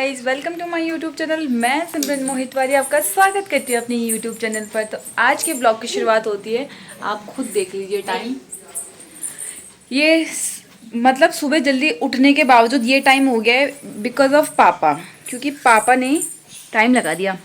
Guys welcome to my YouTube channel. मैं सिमरन मोहितवारी आपका स्वागत करती हूँ अपने यूट्यूब चैनल पर। तो आज के ब्लॉग की शुरुआत होती है, आप खुद देख लीजिए टाइम। ये मतलब सुबह जल्दी उठने के बावजूद ये टाइम हो गया है बिकॉज ऑफ पापा, क्योंकि पापा ने टाइम लगा दिया।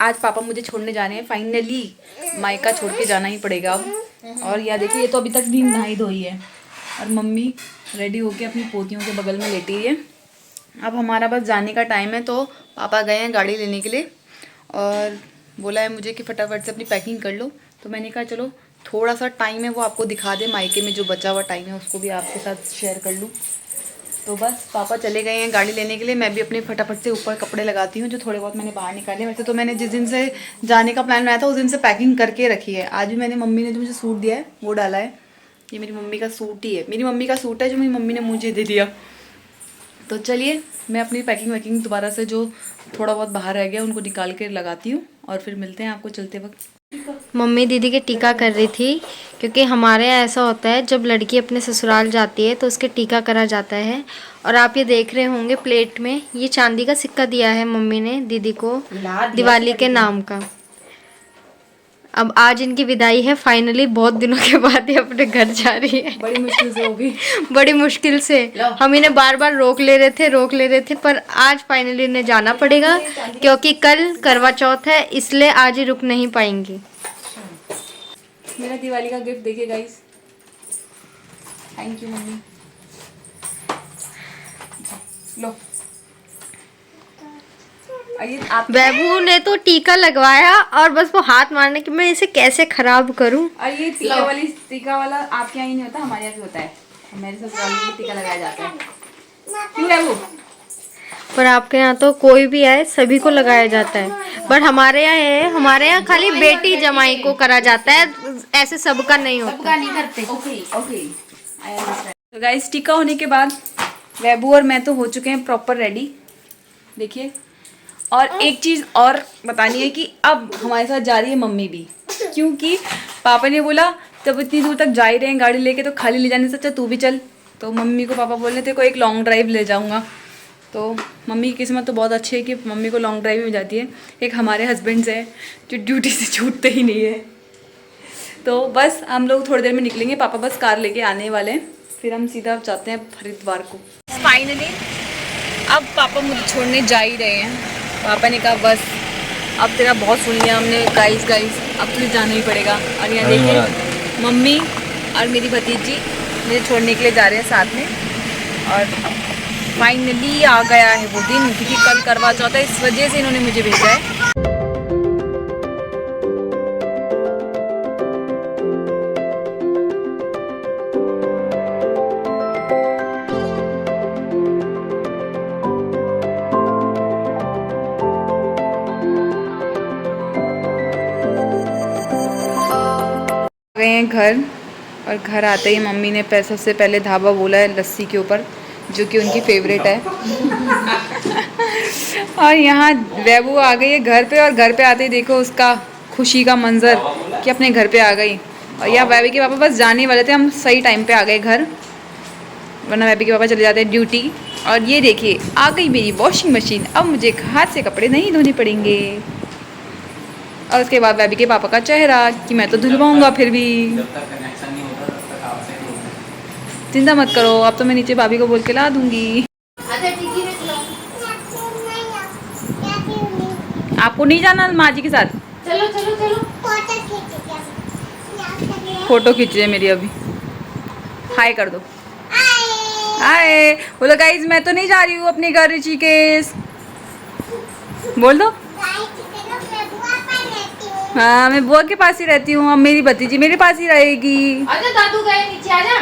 आज पापा मुझे छोड़ने जाने हैं, फाइनली मायका छोड़ के जाना ही पड़ेगा अब। और यह देखिए, ये तो अभी तक भी नहाई धोई है और मम्मी रेडी होके अपनी पोतियों के बगल में लेटी है। अब हमारा बस जाने का टाइम है, तो पापा गए हैं गाड़ी लेने के लिए और बोला है मुझे कि फटाफट से अपनी पैकिंग कर लो। तो मैंने कहा चलो थोड़ा सा टाइम है वो आपको दिखा दे, मायके में जो बचा हुआ टाइम है उसको भी आपके साथ शेयर कर लूँ। तो बस पापा चले गए हैं गाड़ी लेने के लिए, मैं भी अपने फटाफट से ऊपर कपड़े लगाती हूँ जो थोड़े बहुत मैंने बाहर निकाले। वैसे तो मैंने जिस दिन से जाने का प्लान बनाया था उस दिन से पैकिंग करके रखी है। आज भी मैंने मम्मी ने जो मुझे सूट दिया है वो डाला है। ये मेरी मम्मी का सूट ही है, मेरी मम्मी का सूट है जो मेरी मम्मी ने मुझे दे दिया। तो चलिए मैं अपनी पैकिंग वैकिंग दोबारा से जो थोड़ा बहुत बाहर रह गया उनको निकाल के लगाती हूँ और फिर मिलते हैं आपको चलते वक्त। मम्मी दीदी के टीका कर रही थी, क्योंकि हमारे यहाँ ऐसा होता है जब लड़की अपने ससुराल जाती है तो उसके टीका करा जाता है। और आप ये देख रहे होंगे प्लेट में ये चांदी का सिक्का दिया है मम्मी ने दीदी को दिवाली के नाम का। अब आज इनकी विदाई है फाइनली, बहुत दिनों के बाद ये अपने घर जा रही है। बड़ी मुश्किल से होगी, बड़ी मुश्किल से। हम इन्हें बार बार रोक ले रहे थे पर आज फाइनली इन्हें जाना पड़ेगा, क्योंकि कल करवा चौथ है, इसलिए आज ही रुक नहीं पाएंगी। मेरा दिवाली का गिफ्ट देखिए गाइस। Thank you mummy. लो वैभू ने तो टीका लगवाया और बस वो हाथ मारने की, मैं इसे कैसे खराब करूं। और ये टीका वाला आपके यहाँ ही नहीं होता, हमारे यहाँ भी होता है। मेरे ससुराल में टीका लगाया जाता है। क्यों वैभू? पर आपके यहाँ तो कोई भी आए सभी को लगाया जाता है, बट हमारे यहाँ है, हमारे यहाँ खाली बेटी जमाई को करा जाता है, ऐसे सबका नहीं होता। सबका नहीं करते। ओके तो गाइस टीका होने के बाद वैभू और मैं तो हो चुके हैं प्रॉपर रेडी, देखिए। और एक चीज़ और बतानी है कि अब हमारे साथ जा रही है मम्मी भी, क्योंकि पापा ने बोला जब इतनी दूर तक जा ही रहे हैं गाड़ी लेके तो खाली ले जाने से अच्छा तू भी चल। तो मम्मी को पापा बोल रहे थे को एक लॉन्ग ड्राइव ले जाऊंगा। तो मम्मी की किस्मत तो बहुत अच्छी है कि मम्मी को लॉन्ग ड्राइव में जाती है। एक हमारे हस्बैंड्स है जो ड्यूटी से छूटते ही नहीं है। तो बस हम लोग थोड़ी देर में निकलेंगे, पापा बस कार लेके आने वाले हैं, फिर हम सीधा जाते हैं हरिद्वार को। फाइनली अब पापा मुझे छोड़ने जा ही रहे हैं। पापा ने कहा बस अब तेरा बहुत सुन लिया हमने, गाइस अब तुझे जाना ही पड़ेगा। और यहाँ देखिए मम्मी और मेरी भतीजी मुझे छोड़ने के लिए जा रहे हैं साथ में। और फाइनली आ गया है वो दिन, क्योंकि कल करवा चौथ है, इस वजह से इन्होंने मुझे भेजा है। गए हैं घर, और घर आते ही मम्मी ने पैसों से पहले ढाबा बोला है लस्सी के ऊपर, जो कि उनकी फेवरेट है। और यहाँ वैभू आ गई है घर पे, और घर पे आते ही देखो उसका खुशी का मंजर कि अपने घर पे आ गई। और यहाँ वैभी के पापा बस जाने वाले थे, हम सही टाइम पे आ गए घर, वरना वैभी के पापा चले जाते हैं ड्यूटी। और ये देखिए आ गई मेरी वॉशिंग मशीन, अब मुझे हाथ से कपड़े नहीं धोने पड़ेंगे। और उसके बाद वैभी के पापा का चेहरा कि मैं तो धुलवाऊंगा फिर भी। चिंता मत करो, अब तो मैं नीचे भाभी को बोल के ला दूंगी। आपको नहीं जाना माँ जी के साथ? चलो चलो चलो, फोटो खींच रही है मेरी अभी। हाय कर दो, हाय बोलो गाइज। मैं तो नहीं जा रही हूँ अपने घर ऋषिकेश, बोल दो। हाँ मैं बुआ के पास ही रहती हूँ, अब मेरी भतीजी मेरे पास ही रहेगी। आजा दादू गए नीचे, आजा।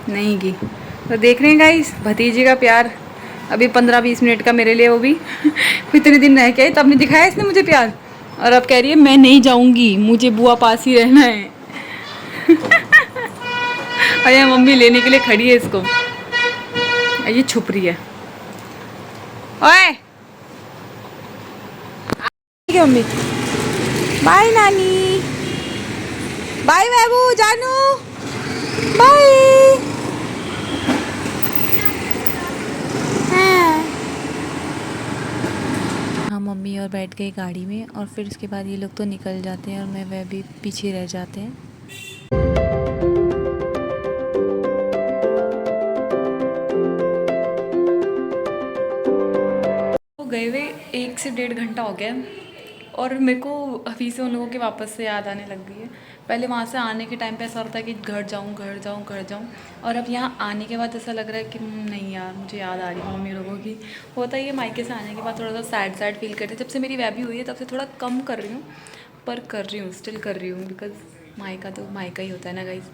नहीं की तो देख रहे हैं गाइस भतीजी का प्यार, अभी 15-20 मिनट का मेरे लिए, वो भी इतने दिन रह के तब नहीं दिखाया इसने मुझे प्यार। और अब कह रही है मैं नहीं जाऊंगी, मुझे बुआ पास ही रहना है। और यहाँ मम्मी लेने के लिए खड़ी है इसको, ये छुप रही है। ओए ठीक है मम्मी, बाय नानी, बाय बाबू जानू, बाय। मम्मी और बैठ गई गाड़ी में और फिर उसके बाद ये लोग तो निकल जाते हैं और मैं वह भी पीछे रह जाते हैं। तो गए हुए 1 से 1.5 घंटा हो गया और मेरे को अभी से उन लोगों के वापस से याद आने लग गई है। पहले वहाँ से आने के टाइम पे ऐसा होता है कि घर जाऊँ घर जाऊँ घर जाऊँ, और अब यहाँ आने के बाद ऐसा लग रहा है कि नहीं यार मुझे याद आ रही है मम्मी लोगों की। होता ही है मायके से आने के बाद थोड़ा सा सैड सैड फील करते हैं। जब से मेरी वैबी हुई है तब से थोड़ा कम कर रही हूँ, पर कर रही हूँ, स्टिल कर रही हूँ, बिकॉज मायका तो मायका ही होता है ना गाइज़।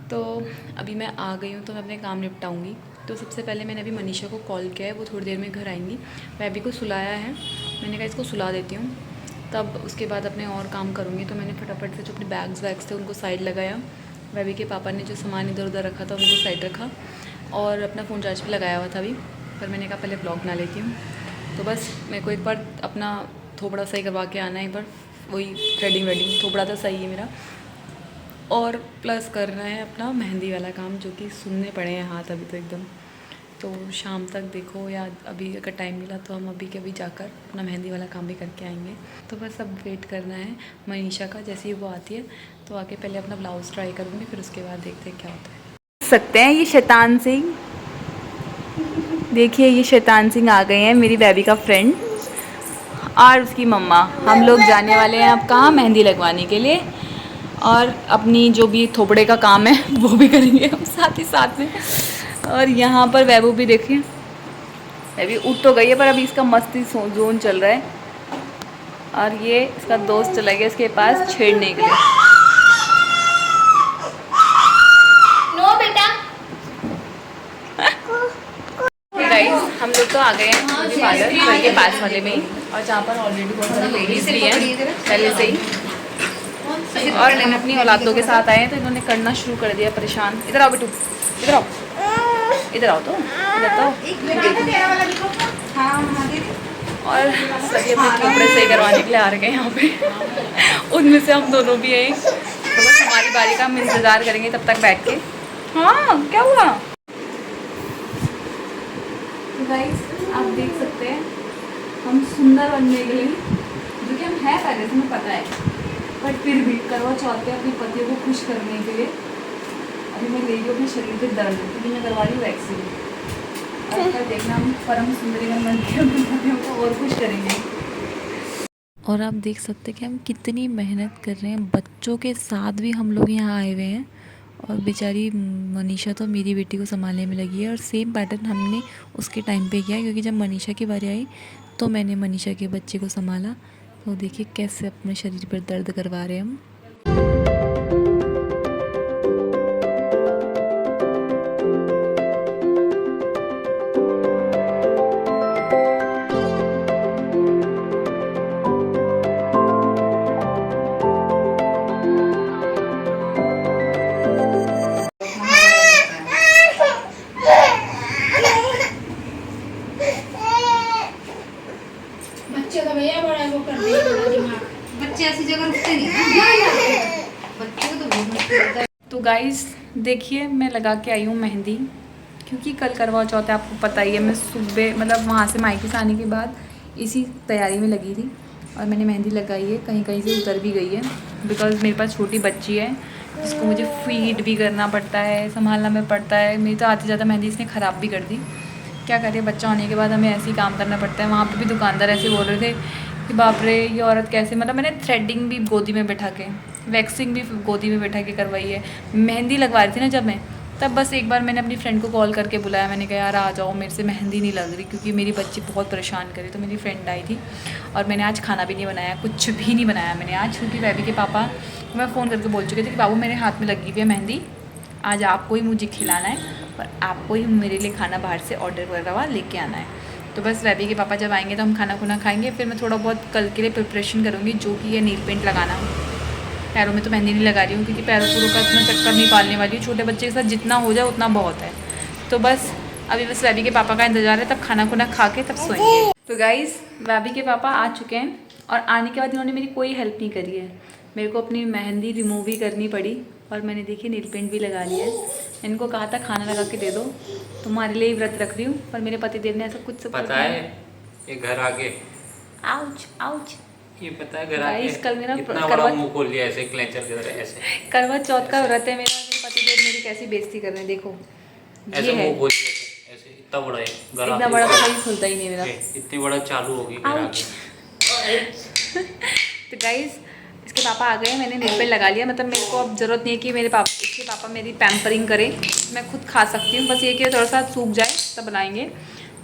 तो अभी मैं आ गई हूँ तो मैं अपने काम निपटाऊँगी। तो सबसे पहले मैंने अभी मनीषा को कॉल किया है, वो थोड़ी देर में घर आएंगी। वैबी को सुलाया है, मैंने कहा इसको सुला देती हूँ, तब उसके बाद अपने और काम करूँगी। तो मैंने फटाफट से जो अपने बैग्स वैग्स थे उनको साइड लगाया। वैबी के पापा ने जो सामान इधर उधर रखा था उनको साइड रखा और अपना फ़ोन चार्ज पे लगाया हुआ था अभी, पर मैंने कहा पहले ब्लॉग बना लेती हूँ। तो बस मेरे को एक बार अपना थोबड़ा सही करवा के आना है, एक बार वही थ्रेडिंग वेडिंग, थोबड़ा तो सही है मेरा, और प्लस करना है अपना मेहंदी वाला काम, जो कि सुनने पड़े हैं हाथ अभी तो एकदम। तो शाम तक देखो, या अभी अगर टाइम मिला तो हम अभी के अभी जाकर अपना मेहंदी वाला काम भी करके आएंगे। तो बस अब वेट करना है मनीषा का, जैसे ही वो आती है तो आके पहले अपना ब्लाउज़ ट्राई करूँगी, फिर उसके बाद देखते हैं क्या होता है। सकते हैं ये शैतान सिंह, देखिए ये शैतान सिंह आ गए हैं, मेरी बेबी का फ्रेंड और उसकी मम्मा। हम लोग जाने वाले हैं अब कहाँ, मेहंदी लगवाने के लिए, और अपनी जो भी थोपड़े का काम है वो भी करेंगे हम साथ ही साथ में। और यहाँ पर वैभव भी देखिए, अभी उठ तो गई है पर अभी इसका मस्ती जोन चल रहा है, और ये इसका दोस्त चला गया इसके पास छेड़ने के लिए। नो बेटा। गाइस हम लोग तो आ गए हैं ब्यूटी पार्लर घर के पास वाले में ही, और जहाँ पर ऑलरेडी बहुत सारी लेडीज भी हैं पहले से ही, और इन अपनी औलादों के साथ आए हैं तो इन्होंने करना शुरू कर दिया परेशान। इधर आओ बेटू, इधर आओ, इधर आओ, तो इधर तो। और सभी अपने कपड़े सही करवाने के लिए आ रहे हैं यहाँ पे उनमें से हम दोनों भी हैं। तो बस हमारी बारी का हम इंतज़ार करेंगे तब तक बैठ के। हाँ क्या हुआ? तो गाइस आप देख सकते हैं हम सुंदर बनने के लिए, जो कि हम हैं पहले से हमें पता है, बट फिर भी करवा चौथ पे अपने पति को खुश करने के लिए अभी मैं ले रही हूँ अपने शरीर पे दर्द, क्योंकि मैं करवा रही हूँ वैक्सीन। और देखना हम परम सुंदरीगण बन के अपने पतियों को और खुश करेंगे। और आप देख सकते हैं कि हम कितनी मेहनत कर रहे हैं, बच्चों के साथ भी हम लोग यहाँ आए हुए हैं, और बेचारी मनीषा तो मेरी बेटी को संभालने में लगी है। और सेम पैटर्न हमने उसके टाइम पे किया, क्योंकि जब मनीषा की बारी आई तो मैंने मनीषा के बच्चे को संभाला। तो देखिए कैसे अपने शरीर पर दर्द करवा रहे हैं हम। बच्चे तो भैया बड़ा वो कर दिए, बड़ा दिमाग। बच्चे ऐसी जगह रुकते नहीं ना, बच्चे को तो बहुत मुश्किल होता है। तो गाइस देखिए मैं लगा के आई हूँ मेहंदी, क्योंकि कल करवा चौथ है, आपको पता ही है। मैं सुबह मतलब वहाँ से मायके से आने के बाद इसी तैयारी में लगी थी, और मैंने मेहंदी लगाई है, कहीं कहीं से उतर भी गई है, बिकॉज़ मेरे पास छोटी बच्ची है जिसको मुझे फीड भी करना पड़ता है, संभालना में पड़ता है। मेरी तो आती ज़्यादा मेहंदी इसने ख़राब भी कर दी। क्या करें, बच्चा होने के बाद हमें ऐसे ही काम करना पड़ता है। वहाँ पे भी दुकानदार ऐसे बोल रहे थे कि बाप रे ये औरत कैसे, मतलब मैंने थ्रेडिंग भी गोदी में बैठा के, वैक्सिंग भी गोदी में बैठा के करवाई है। मेहंदी लगवा रही थी ना जब मैं, तब बस एक बार मैंने अपनी फ्रेंड को कॉल करके बुलाया, मैंने कहा यार आ जाओ, मेरे से मेहंदी नहीं लग रही, क्योंकि मेरी बच्ची बहुत परेशान करी। तो मेरी फ्रेंड आई थी, और मैंने आज खाना भी नहीं बनाया, कुछ भी नहीं बनाया मैंने आज, क्योंकि बेबी के पापा मैं फ़ोन करके बोल चुके थे कि बाबू मेरे हाथ में लगी हुई है मेहंदी, आज आपको ही मुझे खिलाना है और आपको ही मेरे लिए खाना बाहर से ऑर्डर करवा लेके आना है। तो बस बेबी के पापा जब आएंगे तो हम खाना खुना खाएंगे, फिर मैं थोड़ा बहुत कल के लिए प्रिपरेशन करूँगी, जो कि ये नील पेंट लगाना। पैरों में तो मेहंदी नहीं लगा रही हूँ, क्योंकि पैरों पूरों का इतना चक्कर नहीं पालने वाली हूँ, छोटे बच्चे के साथ जितना हो जाए उतना बहुत है। तो बस अभी बस बेबी के पापा का इंतज़ार है, तब खाना खुना खा के तब सोएंगे। तो गाइस बेबी के पापा आ चुके हैं, और आने के बाद इन्होंने मेरी कोई हेल्प नहीं करी है। मेरे को अपनी मेहंदी रिमूव भी करनी पड़ी, और मैंने देखी नील पेंट भी लगा लिया है। इनको कहा था खाना लगा के दे दो, तुम्हारे लिए ही व्रत रख रही हूँ, पर मेरे पति देव ने ऐसा कुछ पता है ये घर आके आउच आउच। ये पता है घर आके Guys, कल मेरा इतना करवा- बड़ा मुंह खोल लिया ऐसे क्लेचर की तरह ऐसे करवा चौथ का व्रत है मेरा, मेरे पतिदेव मेरी कैसी बेइज्जती कर रहे हैं, देखो ऐसे ये है। मुंह खोल लिया ऐसे इतना बड़ा है घर इतना आके बड़ा तो कहीं खुलता ही नहीं मेरा। इतनी बड़ा चालू होगी घर आउच। आके। तो गाइस इसके पापा आ गए, मैंने नेल पेंट लगा लिया, मतलब मेरे को अब ज़रूरत नहीं है कि मेरे पापा, इसके पापा मेरी पैम्परिंग करें, मैं खुद खा सकती हूँ, बस ये कि थोड़ा सा सूख जाए तब बनाएंगे।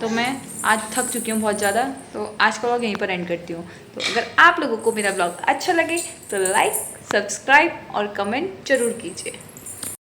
तो मैं आज थक चुकी हूँ बहुत ज़्यादा, तो आज का व्लॉग यहीं पर एंड करती हूँ। तो अगर आप लोगों को मेरा व्लॉग अच्छा लगे तो लाइक, सब्सक्राइब और कमेंट जरूर कीजिए।